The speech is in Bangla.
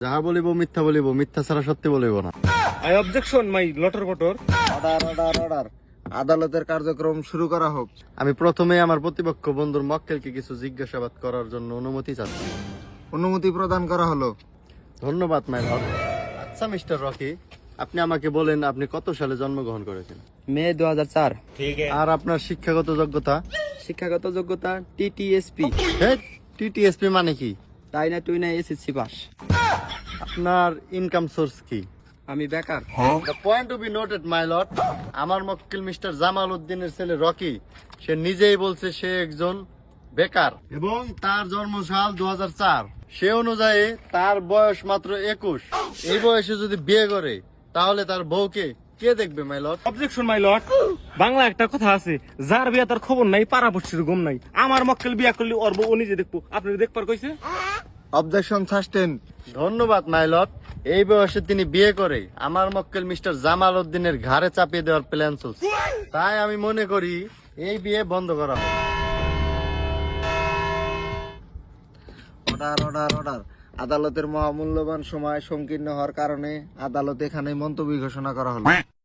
যাহা বলিব মিথ্যা বলিব, মিথ্যা ছাড়া সত্যি বলিব না। আই অবজেকশন মাই লটর বটর। অর্ডার অর্ডার অর্ডার, আদালতের কার্যক্রম শুরু করা হোক। আমি প্রথমে আমার প্রতিপক্ষ বন্ধুর মক্কেলকে কিছু জিজ্ঞাসাবাদ করার জন্য অনুমতি চাচ্ছি। অনুমতি প্রদান করা হলো। ধন্যবাদ মাই লর্ড। আচ্ছা মিস্টার রকি, আপনি আমাকে বলেন আপনি কত সালে জন্মগ্রহণ করেছেন? মে 2004। আর আপনার শিক্ষাগত যোগ্যতা? শিক্ষাগত যোগ্যতা টিটিএসপি। টিটিএসপি মানে কি? তাই না তুই না এসএসসি পাস। আপনার ইনকাম সোর্স কি? আমি বেকার। The point to be noted my lord, আমার মক্কেল মিস্টার জামাল উদ্দিনের ছেলে রকি সে নিজেই বলছে সে একজন বেকার এবং তার জন্মসাল 2004। সে অনুযায়ী তার বয়স মাত্র 21। এই বয়সে যদি বিয়ে করে তাহলে তার বউকে কে দেখবে মাই লর্ড? অবজেকশন মাই লট। বাংলা একটা কথা আছে, যার বিয়া তার খবর নাই, পাড়াপড়শির গম নাই। আমার মক্কেল বিয়া করলে ওর বউ ও নিজে দেখবো, আপনি দেখবার কইছে। Objection sustain. ধন্যবাদ মাই লর্ড। এই বয়সে তিনি বিয়ে করে আমার মক্কেল মিস্টার জামাল উদ্দিনের ঘাড়ে চাপিয়ে দেওয়ার প্ল্যান চলছে। তাই আমি মনে করি এই বিয়ে বন্ধ করা হবে। অর্ডার অর্ডার অর্ডার, আদালতের মহামূল্যবান সময় সংকীর্ণ হওয়ার কারণে আদালত এখানে মন্তব্য ঘোষণা করা হলো।